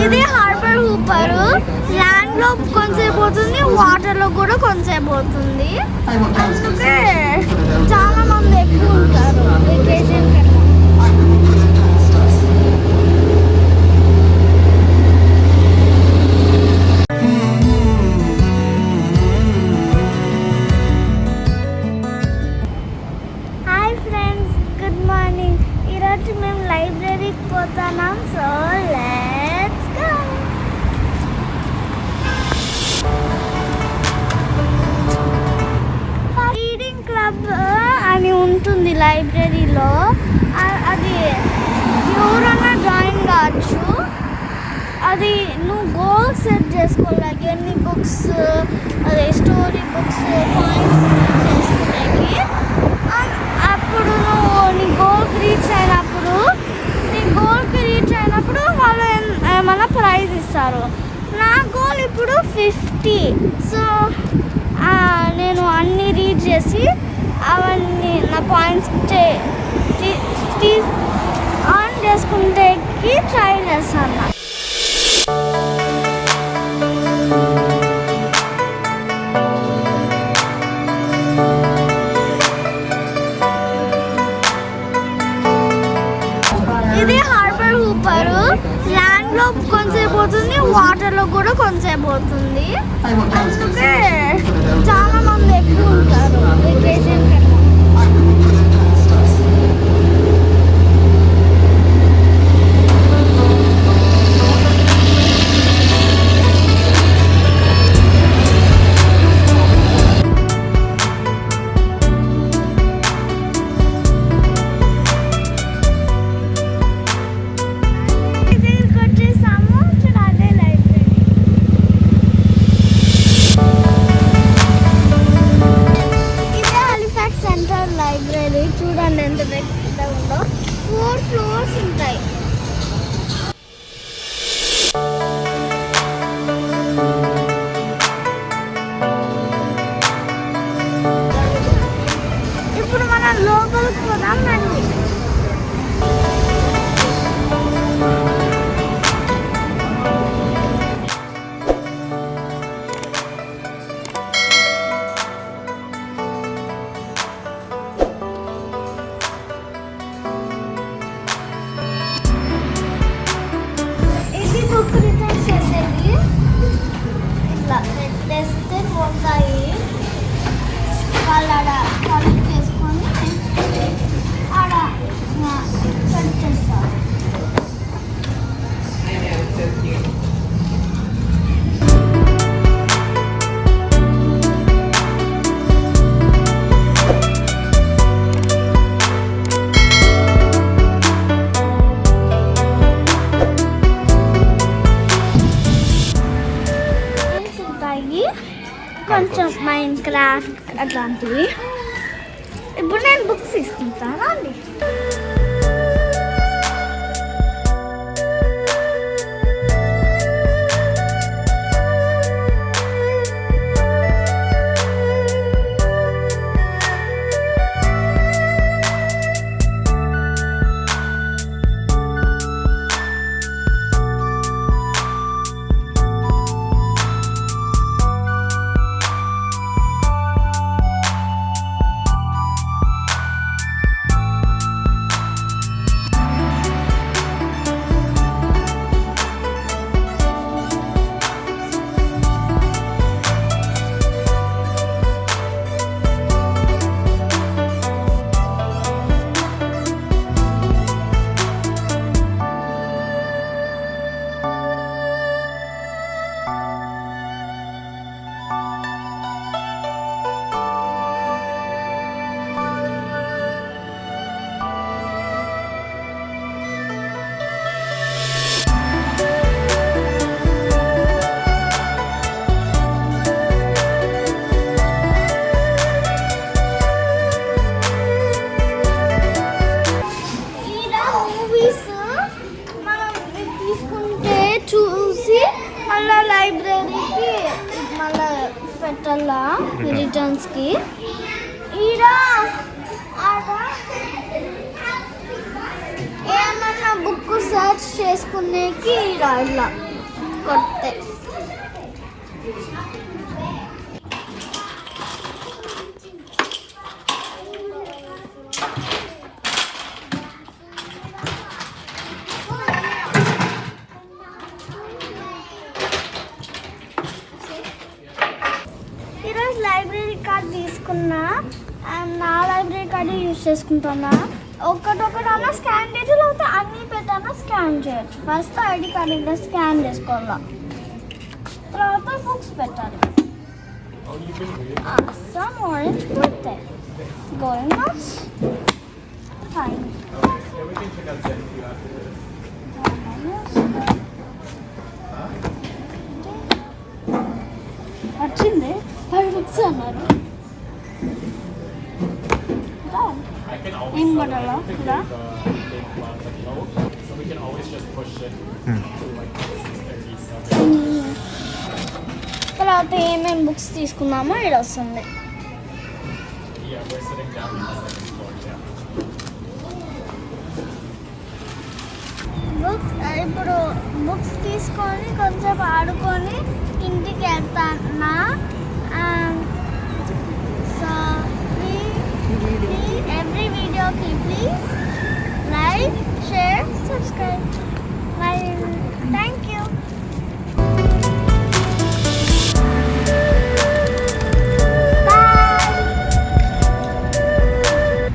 ఇది harbour Hooper. Land లో కొంచెంసేపు పోతుంది, వాటర్ లో కూడా కొంచెంసేపు పోతుంది. అందుకే చాలా మంది ఎక్కువ ఉంటారు వెకేషన్ కన్నా. Hi friends, good morning. ఈరోజు మేము లైబ్రరీకి పోతున్నాం. So let's go. Reading club అని ఉంటుంది లైబ్రరీలో. అది ఎవరన్నా జాయిన్ కావచ్చు. అది నువ్వు గోల్ సెట్ చేసుకోవాలి. ఎన్ని బుక్స్, అదే స్టోరీ బుక్స్, పాయింట్స్ చేసుకోవడానికి. అప్పుడు నువ్వు నీ గోల్కి రీచ్ అయినప్పుడు వాళ్ళు ఏమైనా ప్రైజ్ ఇస్తారు. నా గోల్ ఇప్పుడు 50. సో నేను అన్నీ రీడ్ చేసి అవన్నీ నా పాయింట్స్ ఆన్ చేసుకుంటే ట్రై చేస్తాను. ఇది హార్బర్ హూపర్. ల్యాండ్ లో కొంచెంసేపు పోతుంది, వాటర్ లో కూడా కొంచెంసేపు పోతుంది. అందుకే చాలా మంది ఎక్కువ ఉంటారు వెకేషన్ కన్నా. లైబ్రరీ చూడండి ఎంత పెద్ద ఉందో. 4 ఫ్లోర్స్ ఉంటాయి. ఇప్పుడు మనం లోపలికి పోదాం రండి. బుక్ రిటర్న్ చేసేది ఇట్లా పెట్టేస్తే పోతాయి. వాళ్ళు ఆడ కలెక్ట్ చేసుకొని ఆడ కట్ చేస్తారు. కొంచెం మైండ్ క్రాఫ్ట్ అట్లాంటివి. ఇప్పుడు నేను బుక్స్ తీసుకుంటాను అండి. మళ్ళీ లైబ్రరీకి మళ్ళీ పెట్టాలా రిటర్న్స్కి. ఈడ ఏమన్నా బుక్ సర్చ్ చేసుకునేకి ఈడ ఇలా కొడితే. ఈరోజు లైబ్రరీ కార్డ్ తీసుకున్నా అండ్ నా లైబ్రరీ కార్డు యూజ్ చేసుకుంటున్నా. ఒక్కటొక్కటన్నా స్కాన్ చేయొచ్చు, లేకపోతే అన్నీ పెట్టన్నా స్కాన్ చేయొచ్చు. ఫస్ట్ ఐడి కార్డు ఇక్కడ స్కాన్ చేసుకోవాలా, తర్వాత బుక్స్ పెట్టాలి. Some orange birthday. Going nuts? Fine. వచ్చింది 5 books అన్నారు. ఏం పడాలా ఇలా? తర్వాత ఏమేమి బుక్స్ తీసుకున్నామో ఇక్కడ వస్తుంది. ఇప్పుడు బుక్స్ తీసుకొని కొంచెం ఆడుకొని ఇంటికి వెళ్తానా.